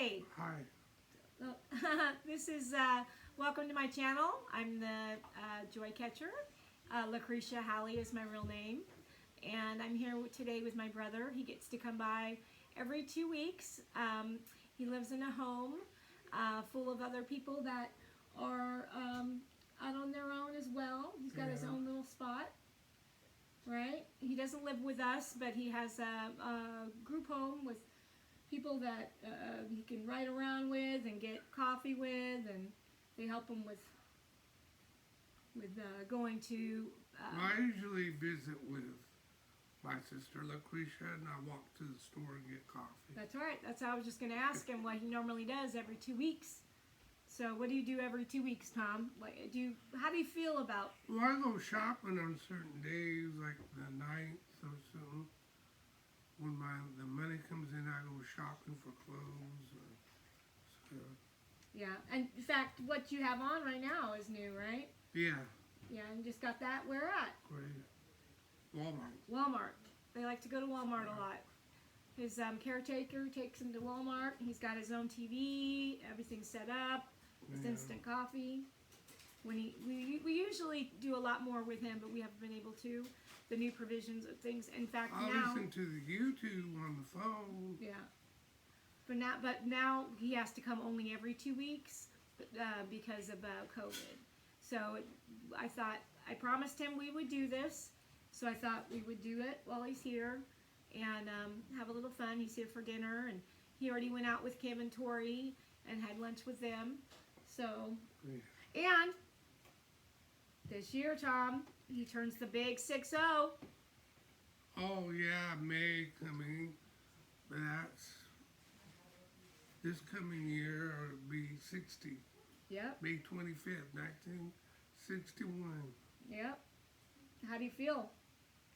Hi. Hi. This is welcome to my channel. I'm the joy catcher. Lucretia Halley is my real name, and I'm here today with my brother. He gets to come by every 2 weeks. He lives in a home full of other people that are out on their own as well. He's got his own little spot. Right? He doesn't live with us, but he has a group home with people that he can ride around with and get coffee with, and they help him with going to. Well, I usually visit with my sister Lucretia, and I walk to the store and get coffee. That's right. That's how I was just going to ask him what he normally does every 2 weeks. So, what do you do every 2 weeks, Tom? How do you feel about? Well, I go shopping on certain days, like the 9th or something. When the money comes in, I go shopping for clothes or stuff. Yeah, and in fact, what you have on right now is new, right? Yeah. Yeah, and you just got that. Where at? Great. Walmart. Walmart. They like to go to Walmart a lot. His caretaker takes him to Walmart. He's got his own TV. Everything's set up. His instant coffee. We usually do a lot more with him, but we haven't been able to. The new provisions of things. In fact, I now listen to the YouTube on the phone. yeah. But now he has to come only every 2 weeks because of COVID. So I promised him we would do this. So I thought we would do it while he's here and have a little fun. He's here for dinner, and he already went out with Kim and Tori and had lunch with them. So, and this year, Tom, he turns the big 6-0. Oh yeah, May coming. That's this coming year, or it'll be 60. Yep. May 25th, 1961. Yep. How do you feel?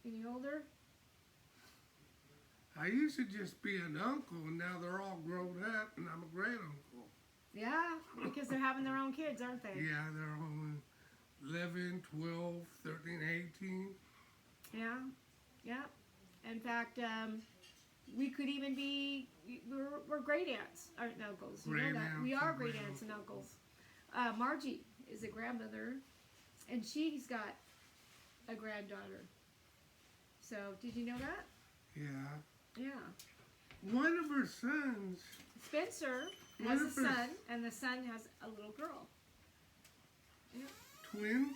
Any older? I used to just be an uncle, and now they're all grown up, and I'm a great uncle. Yeah, because they're having their own kids, aren't they? Yeah, they're all 11, 12, 13, 18. Yeah. Yeah. In fact, we could even be, we're great aunts, aren't uncles. You know that. We are great aunts and uncles. Margie is a grandmother, and she's got a granddaughter. So, did you know that? Yeah. Yeah. One of her sons. Spencer has a son, and the son has a little girl. Yeah. Twins?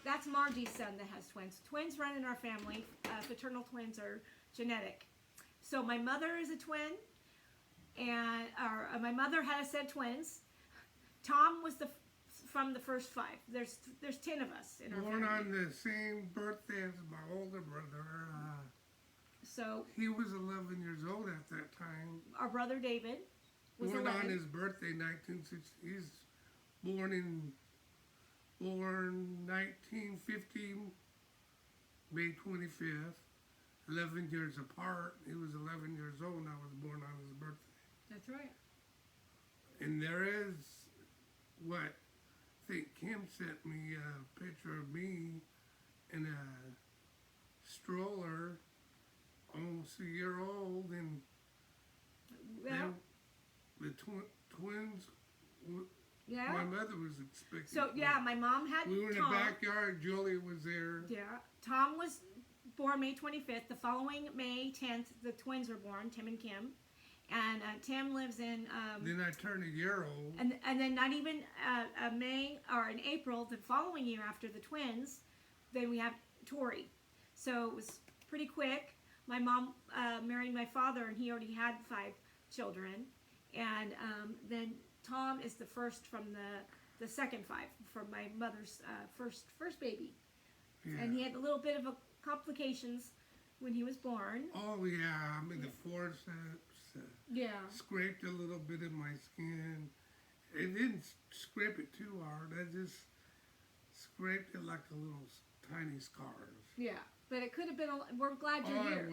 That's Margie's son that has twins. Twins run in our family. Fraternal twins are genetic. So my mother is a twin, and my mother had a set of twins. Tom was from the first 5. There's 10 of us in our family. Born on the same birthday as my older brother. So he was 11 years old at that time. Our brother David was born 11. on his birthday, 1960. He's born 1950, May 25th. 11 years apart. He was 11 years old, and I was born on his birthday. That's right. And there is what I think Kim sent me a picture of me in a stroller, almost a year old, and the twins. Yeah. My mother was expecting. So yeah, my mom had. We were in Tom. the backyard. Julia was there. Yeah, Tom was born May 25th. The following May 10th, the twins were born, Tim and Kim. And Tim lives in. Then I turned a year old. And then not even May or in April the following year after the twins, then we have Tori. So it was pretty quick. My mom married my father, and he already had 5 children. And then Tom is the first from the second 5 from my mother's first baby. Yeah. And he had a little bit of complications when he was born. Oh yeah, I mean the forceps. Yeah. Scraped a little bit of my skin. It didn't scrape it too hard. I just scraped it like a little tiny scars. Yeah, but it could have been. We're glad you're here.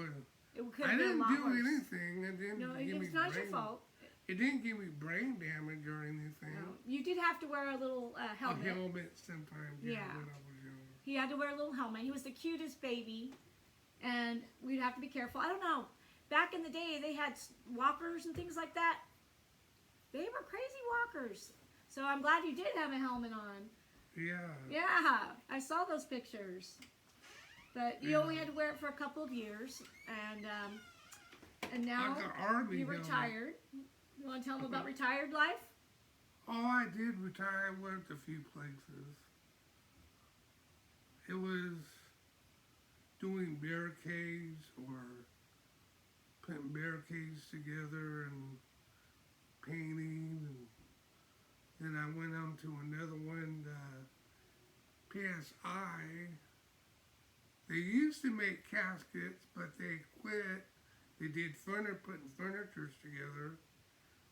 It could I have been a lot didn't do worse. anything. It didn't No, give me it's not your fault. It didn't give me brain damage or anything. No. You did have to wear a little helmet. A helmet sometimes. Yeah. When I was younger. He had to wear a little helmet. He was the cutest baby, and we'd have to be careful. I don't know. back in the day, they had walkers and things like that. They were crazy walkers. So I'm glad you did have a helmet on. Yeah. Yeah, I saw those pictures. But you only had to wear it for a couple of years, and now Like an army you helmet. retired. You want to tell them about retired life? Oh, I did retire. I went a few places. It was doing barricades or putting barricades together and painting. And then I went on to another one, PSI. They used to make caskets, but they quit. They did putting furnitures together.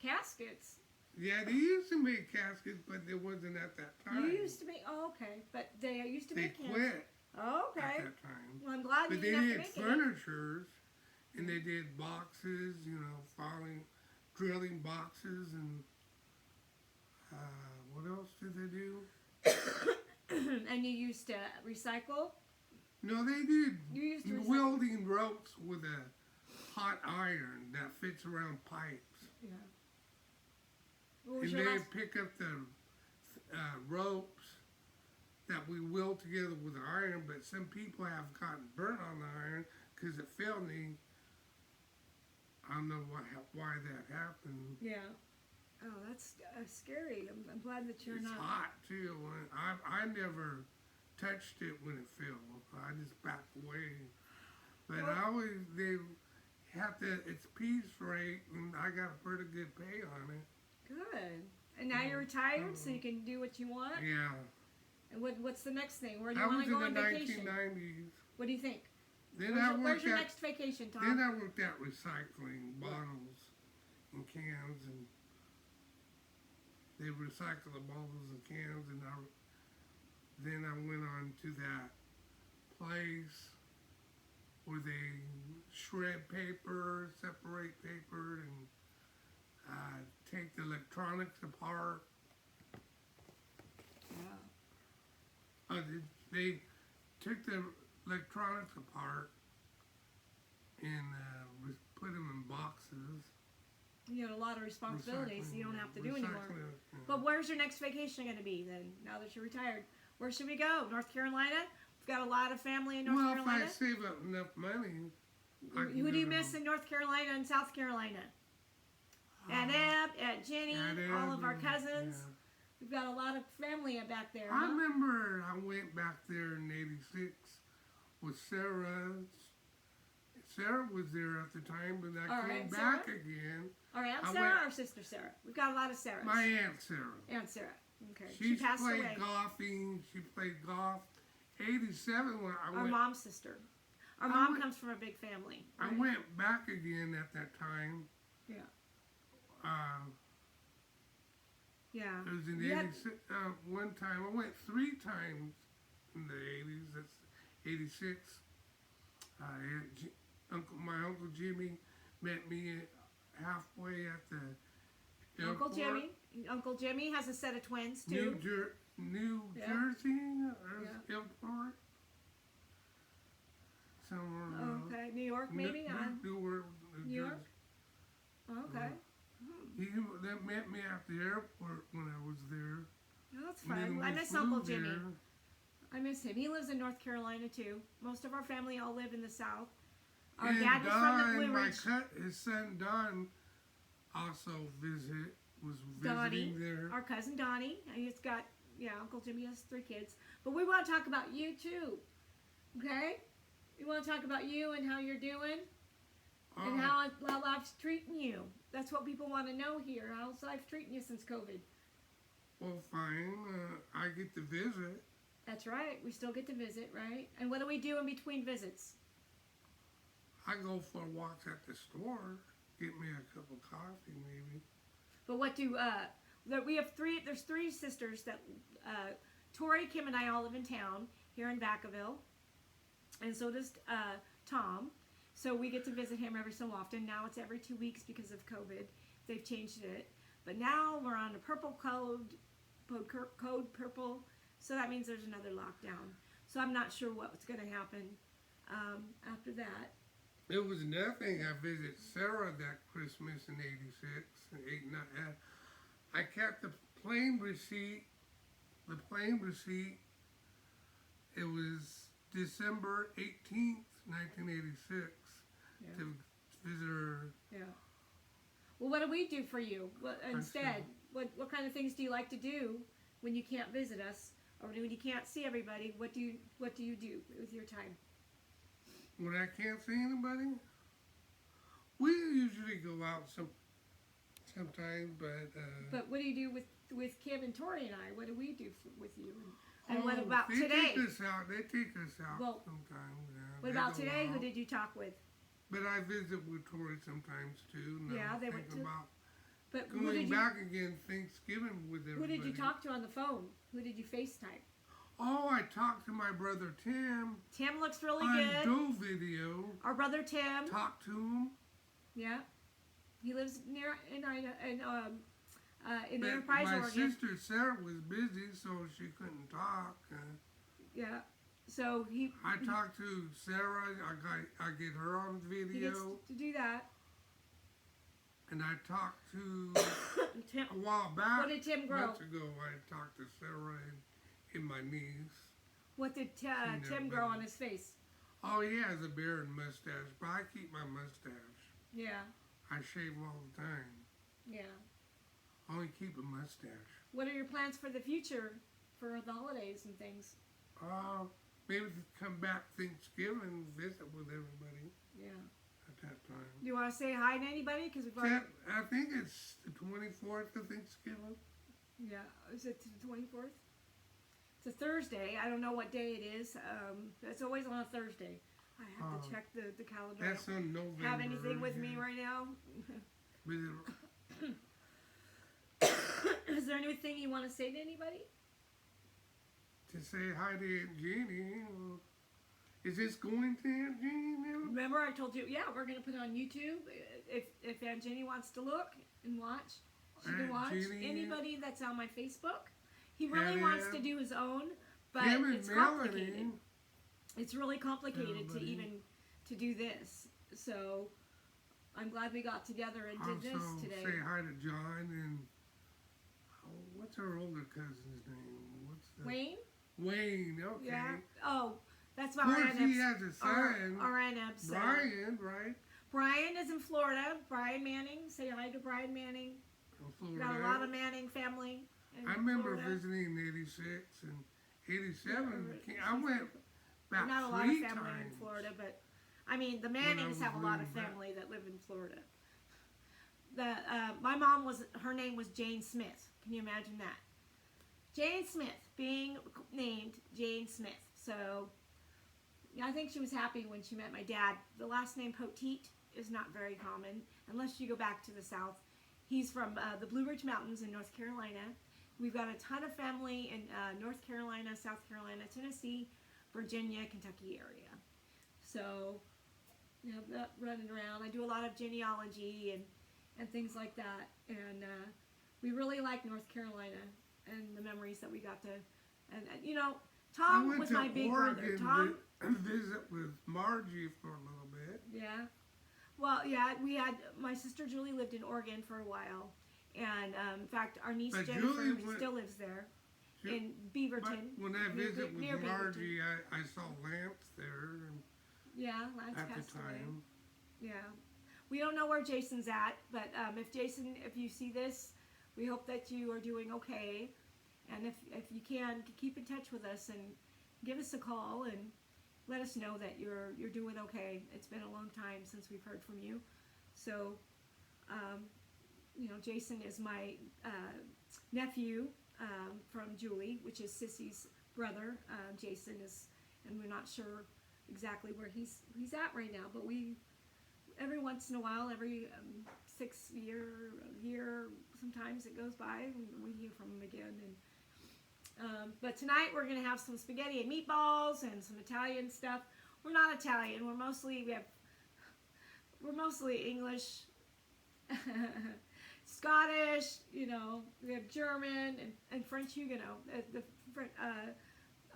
Caskets. Yeah, they used to make caskets, but it wasn't at that time. You used to make, oh, okay. But they used to They make caskets. quit Oh, at okay. that time. Well, I'm glad But you they didn't have to did make it. furnitures, and they did boxes, drilling boxes, and what else did they do? And you used to recycle? No, they did You used to recycle? welding ropes with a hot iron that fits around pipes. Yeah. What was And your they last? pick up the ropes that we weld together with iron, but some people have gotten burnt on the iron because it failed me. I don't know why that happened. Yeah. Oh, that's scary. I'm glad that you're It's not. hot too. I never touched it when it fell. I just backed away. But Well- I always, they have to, it's piece rate, and I got a pretty good pay on it. Good. And now you're retired, so you can do what you want. Yeah. And what's the next thing? Where do you That want was to go in on the vacation? 1990s. What do you think? Then Where's your next vacation, Tom? Then I worked at recycling bottles and cans, and they recycle the bottles and cans, and then I went on to that place where they shred paper, separate paper, and take the electronics apart. Yeah. They took the electronics apart and put them in boxes. You had a lot of responsibilities, so you don't have to do anymore. Recycling, yeah. But where's your next vacation going to be then, now that you're retired? Where should we go? North Carolina? We've got a lot of family in North Well, Carolina. if I save up enough money, I can Who do you go miss to- in North Carolina and South Carolina? Aunt Eb, Aunt Jenny, Aunt all of our Eb, cousins. yeah. We've got a lot of family back there. I Huh? remember I went back there in '86 with Sarah. Sarah was there at the time, but I All came right, back Sarah? again. Our Aunt I Sarah went- or Sister Sarah? We've got a lot of Sarahs. My Aunt Sarah. Aunt Sarah. Okay. She She passed played away. golfing. She played golf. '87 when I Our went. mom's sister. Our I mom went- comes from a big family. I right? went back again at that time. Yeah. Yeah. It was in You had- '86. One time I went 3 times in the '80s. That's '86. My uncle Jimmy met me halfway at the Uncle airport. Jimmy. Uncle Jimmy has a set of twins too. New Yeah. Jersey Yeah. airport. Somewhere around. Okay. New York maybe? Newark, New York? Okay. They met me at the airport when I was there. Oh, that's And then fun. we I miss flew Uncle Jimmy. there. I miss him. He lives in North Carolina too. Most of our family all live in the South. Our And dad was from the Don, Blue Ridge. his son Don, also was visiting Donnie, there. our cousin Donnie. And he's got, Uncle Jimmy has 3 kids. But we want to talk about you too. Okay? We want to talk about you and how you're doing and how life's treating you. That's what people want to know here. How's life treating you since COVID? Well, fine. I get to visit. That's right. We still get to visit, right? And what do we do in between visits? I go for walks at the store. Get me a cup of coffee, maybe. But what do we have 3? There's 3 sisters that Tori, Kim, and I all live in town here in Vacaville, and so does Tom. So we get to visit him every so often. Now it's every 2 weeks because of COVID. They've changed it, but now we're on a purple code purple. So that means there's another lockdown. So I'm not sure what's going to happen after that. It was nothing. I visited Sarah that Christmas in '86 and I kept the plane receipt. The plane receipt. It was December 18th, 1986. Yeah. To visit her. Yeah. Well, what do we do for you? What, instead, what kind of things do you like to do when you can't visit us, or when you can't see everybody? What do you do with your time? When I can't see anybody, we usually go out sometimes, but. But what do you do with Kim and Tori and I? What do we do with you? And what Oh, about they today? Take us out. They take us out Well, sometimes. Yeah. What They about go today? Who out. did you talk with? But I visit with Tori sometimes too. And Yeah, I'm they went thinking to- about But who going did you back again Thanksgiving with who everybody. did you talk to on the phone? Who did you FaceTime? Oh, I talked to my brother Tim Tim looks really on good. Duo Video. Our brother Tim. Talked to him. Yeah. He lives near in But Enterprise, my Oregon. sister Sarah was busy, so she couldn't talk. Yeah. So I talked to Sarah. I get her on he gets video, to do that. and I talked to Tim, a while back. what did Tim grow? Months ago, I talked to Sarah and my niece. What did never Tim been- grow on his face? Oh, he has a beard and mustache, but I keep my mustache. Yeah. I shave all the time. Yeah. I only keep a mustache. What are your plans for the future, for the holidays and things? Maybe to come back Thanksgiving and visit with everybody Yeah. at that time. Do you want to say hi to anybody? Because we've already. I think it's the 24th of Thanksgiving. Yeah. Is it the 24th? It's a Thursday. I don't know what day it is. It's always on a Thursday. I have to check the calendar. That's I in don't November. have anything with me yeah. right now. But it- Is there anything you want to say to anybody? to say hi to Aunt Jeannie. Is this going to Aunt Jeannie now? Remember I told you, yeah, we're going to put it on YouTube. If Aunt Jenny wants to look and watch, she can Aunt watch. Jenny. Anybody that's on my Facebook. He really And wants him. to do his own, but Him and it's complicated. Melanie. It's really complicated to Everybody. even to do this. So I'm glad we got together and did Also, this today. say hi to John and what's her older cousin's name? What's the Wayne? Wayne? Okay. Yeah. Oh, that's Of my course, he Aunt has a son, our Aunt Eb's son. Brian, right? Brian is in Florida. Brian Manning. Say hi to Brian Manning. From Got Florida. a lot of Manning family. In I remember Florida. visiting in '86 and '87. Yeah, I went back Not a lot of 3 family times. in Florida, but I mean the I Mannings was have a lot of moving back. family that live in Florida. My mom her name was Jane Smith. Can you imagine that? Jane Smith being named Jane Smith. So yeah, I think she was happy when she met my dad. The last name Poteet is not very common unless you go back to the south. He's from the Blue Ridge Mountains in North Carolina. We've got a ton of family in North Carolina, South Carolina, Tennessee, Virginia, Kentucky area. So, you know, not running around. I do a lot of genealogy and things like that. And we really like North Carolina and the memories that we got to. And you know, I Tom went was to my big brother. Oregon Tom, to visit with Margie for a little bit. yeah. Well, yeah, my sister Julie lived in Oregon for a while. And in fact, our niece But Jennifer Julie went- still lives there She- in But Beaverton. when I near visited near with Beaverton. Margie, I saw Lance there and Yeah, Lance at the passed away. time. Yeah. We don't know where Jason's at, but if you see this, we hope that you are doing okay. And if you can, keep in touch with us and give us a call and let us know that you're doing okay. It's been a long time since we've heard from you. So, you know, Jason is my nephew from Julie, which is Sissy's brother. Jason is, and we're not sure exactly where he's at right now, but every once in a while, every 6 year, sometimes it goes by, and we hear from him again. And but tonight we're gonna have some spaghetti and meatballs and some Italian stuff. We're not Italian. We're mostly English, Scottish. You know, we have German and French Huguenot.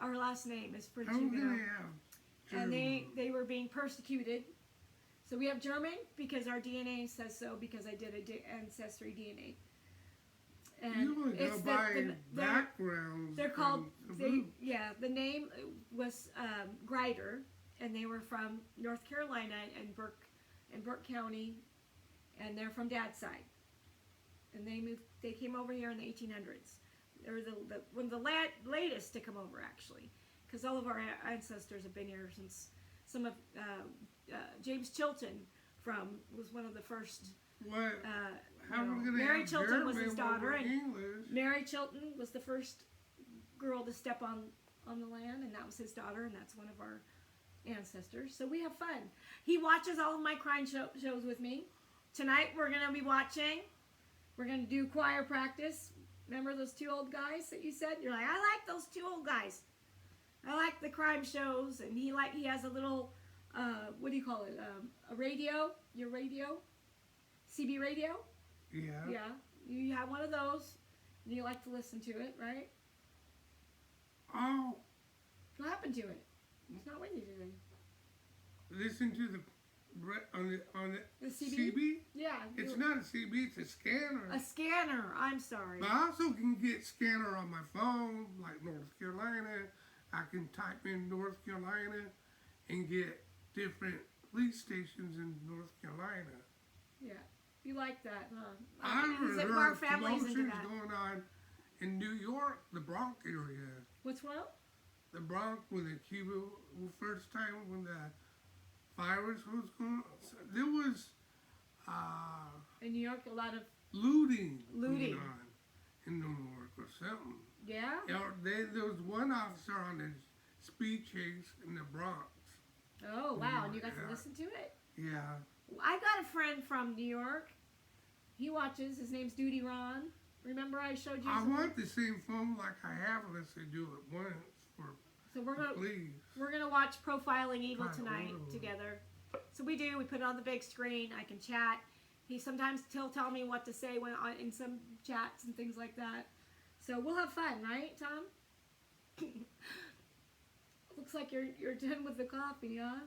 Our last name is French I'm Huguenot. gonna have And German. they were being persecuted So we have German because our DNA says so, because I did a Ancestry DNA. And You would go by backgrounds. they're called, and the roots. the name was Grider, and they were from North Carolina and Burke County, and they're from Dad's side. And they came over here in the 1800s. They were one of the latest to come over, actually, because all of our ancestors have been here since. Some of James Chilton was one of the first. What? How are we gonna Mary have Chilton was German his daughter, over and English? Mary Chilton was the first girl to step on the land, and that was his daughter, and that's one of our ancestors. So we have fun. He watches all of my crime shows with me. Tonight we're gonna be watching. We're gonna do choir practice. Remember those two old guys that you said? You're like, I like those two old guys. I like the crime shows, and he has a little, what do you call it? A radio? Your radio? CB radio? Yeah. Yeah. You have one of those, and you like to listen to it, right? Oh, What happened to it? It's not windy today. listen to the on The the CB? CB. Yeah. It's not a CB. It's a scanner. a scanner. I'm sorry. But I also can get scanner on my phone, like North Carolina. I can type in North Carolina and get different police stations in North Carolina. Yeah. You like that, huh? I Our heard family's into promotions that. going on in New York, the Bronx area. What's what? The Bronx, when the Cuba, first time when the virus was going on, there was In New York, a lot of looting Looting. going on in New York or something. yeah. There was one officer on the speed chase in the Bronx. Oh wow! And you got to Yeah. listen to it. Yeah. I got a friend from New York. He watches. His name's Duty Ron. Remember I showed you? I some- want the same phone like I have unless they do it once for So we're gonna please. watch Profiling Evil Right, tonight ooh. together. So we do. We put it on the big screen. I can chat. He'll tell me what to say in some chats and things like that. So we'll have fun, right, Tom? Looks like you're done with the coffee, huh?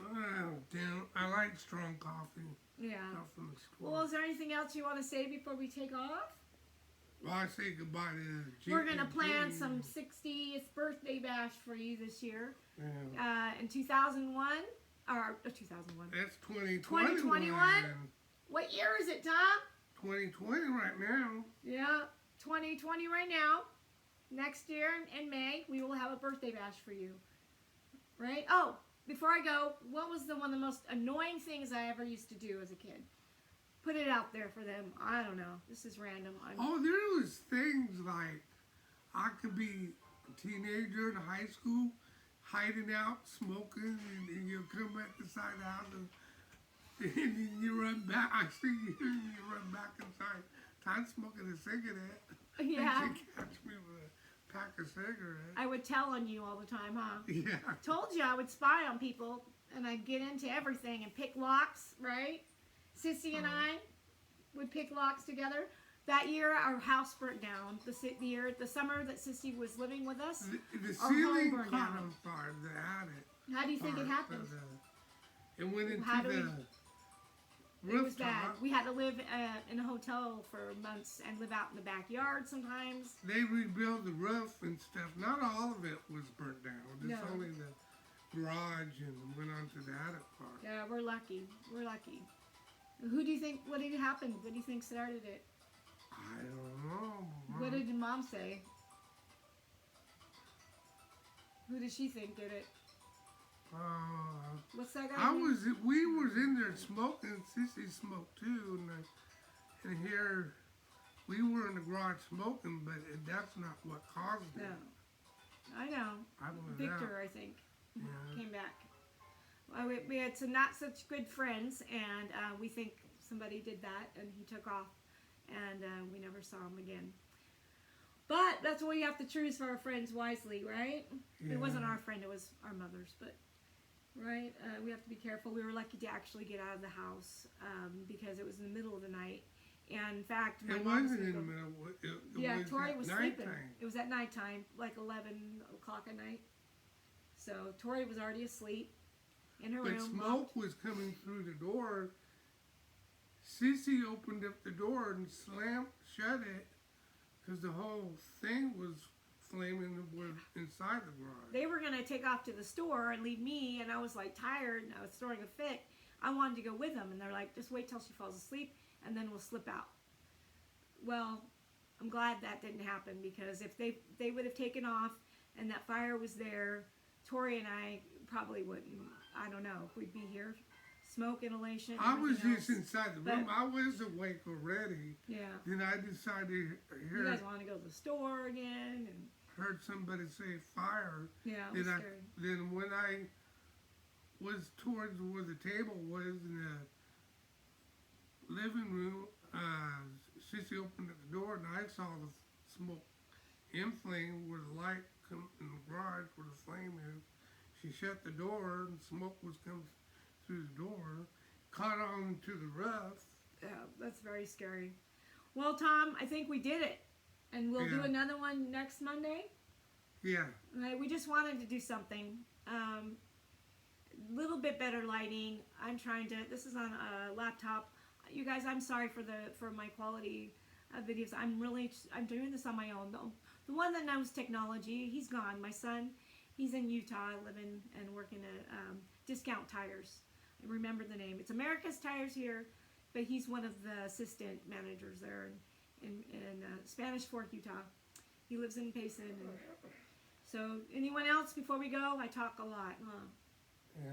Oh, damn. I like strong coffee. Yeah. Not from the store. Well, is there anything else you want to say before we take off? Well, I say goodbye to We're gonna plan Jimmy. some 60th birthday bash for you this year. Yeah. In 2001 or 2001. That's 2021. 2021? What year is it, Tom? 2020 right now. Yeah, 2020 right now. Next year in May, we will have a birthday bash for you. Right? Oh, before I go, what was one of the most annoying things I ever used to do as a kid? Put it out there for them. I don't know. This is random. Oh, there was things like I could be a teenager in high school, hiding out, smoking, and you come back inside the house and then you run back. I see you, and you run back inside. Time smoking a cigarette. Yeah. And you catch me with a pack of cigarettes. I would tell on you all the time, huh? Yeah. Told you I would spy on people, and I'd get into everything and pick locks, right? Sissy and I would pick locks together. That year, our house burnt down. The summer that Sissy was living with us. The Our home ceiling burned caught down. on fire, the attic. How do you think it part happened? of It went into How do the It was bad. rooftop. We had to live in a hotel for months and live out in the backyard sometimes. They rebuilt the roof and stuff. Not all of it was burnt down. Just No. only the garage and went on to the attic part. Yeah, we're lucky. We're lucky. Who do you think? What did happen? What do you think started it? I don't know. What did Mom say? Who does she think did it? What's that guy? We was in there smoking. Sissy smoked too, and here we were in the garage smoking, but that's not what caused it. No. I know. I was Victor, I think, Yeah. came back. We had some not such good friends, and we think somebody did that, and he took off, and we never saw him again. But that's why you have to choose for our friends wisely, right? It wasn't our friend, it was our mother's, but, right? We have to be careful. We were lucky to actually get out of the house because it was in the middle of the night. And in fact, my It mom wasn't was in the gonna middle. It yeah, was Tori at was sleeping. nighttime. It was at nighttime, like 11 o'clock at night. So Tori was already asleep. in her But room. smoke was coming through the door. Sissy opened up the door and slammed shut it because the whole thing was flaming inside the garage. They were gonna take off to the store and leave me, and I was like tired and I was throwing a fit. I wanted to go with them, and they're like, just wait till she falls asleep and then we'll slip out. Well, I'm glad that didn't happen, because if they would have taken off and that fire was there, Tori and I probably wouldn't. I don't know if we'd be here. Smoke inhalation. I was everything just else. inside the But- room. I was awake already. Yeah. Then I decided You to guys want to go to the store again, and heard somebody say fire. yeah, it was Then scary. then when I was towards where the table was in the living room, Sissy opened the door and I saw the smoke inflame where the light come in the garage where the flame is. She shut the door and smoke was coming through the door, caught on to the roof. Yeah, that's very scary. Well, Tom, I think we did it, and we'll do Yeah. another one next Monday. Yeah, Right, we just wanted to do something. Little bit better lighting. I'm trying to. This is on a laptop. You guys, I'm sorry for my quality videos. I'm doing this on my own. The one that knows technology, he's gone. My son, he's in Utah, living and working at Discount Tires. I remember the name. It's America's Tires here, but he's one of the assistant managers there in Spanish Fork, Utah. He lives in Payson. And so, anyone else before we go? I talk a lot, huh? yeah.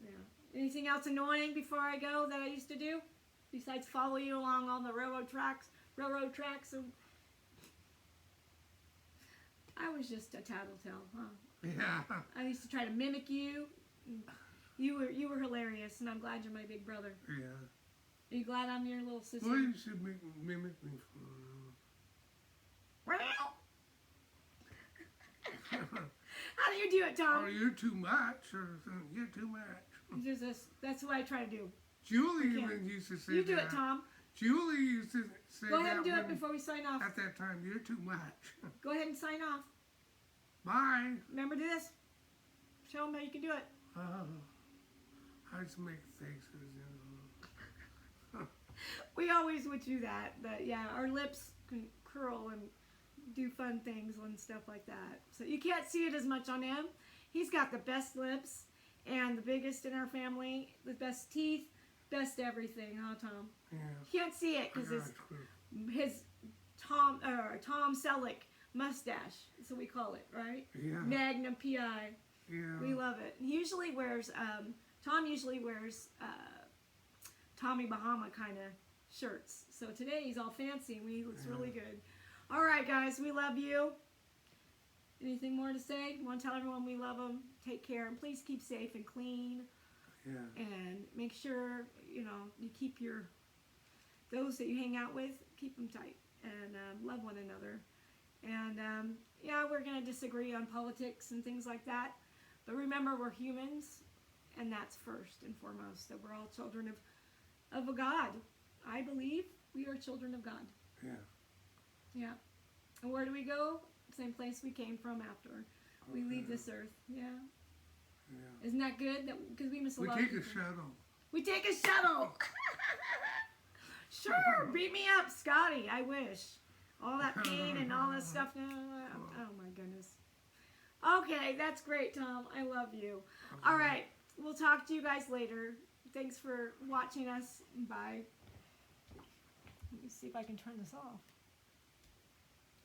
Yeah. Anything else annoying before I go that I used to do? Besides follow you along on the railroad tracks. And I was just a tattletale, huh? Yeah. I used to try to mimic you. You were hilarious, and I'm glad you're my big brother. Yeah. Are you glad I'm your little sister? Well, you should mimic me. How do you do it, Tom? Or you're too much, or something. You're too much. That's what I try to do. Julie I can't. even used to say You do that. it, Tom. Julie used to say Go ahead that and do it when- before we sign off. at that time. You're too much. Go ahead and sign off. Bye. Remember this? Show them how you can do it. I just make faces, We always would do that, but yeah, our lips can curl and do fun things and stuff like that. So you can't see it as much on him. He's got the best lips and the biggest in our family, the best teeth, best everything, huh, Tom? Yeah. You can't see it because I got you. his Tom Selleck mustache, so we call it, right? Yeah. Magnum PI. Yeah. We love it. He usually wears, Tom usually wears Tommy Bahama kind of shirts. So today he's all fancy and he looks really good. All right, guys, we love you. Anything more to say? Want to tell everyone we love them? Take care, and please keep safe and clean. Yeah. And make sure, you keep those that you hang out with, keep them tight. And love one another. And, yeah, we're going to disagree on politics and things like that. But remember, we're humans, and that's first and foremost, that we're all children of a God. I believe we are children of God. Yeah. Yeah. And where do we go? Same place we came from after we leave this earth. Yeah. Yeah. Isn't that good? Because we miss a We lot take of a people. shuttle. We take a shuttle. Sure, beat me up, Scotty. I wish. All that pain and all that stuff. No, oh my goodness. Okay, that's great, Tom. I love you. All right, we'll talk to you guys later. Thanks for watching us. Bye. Let me see if I can turn this off.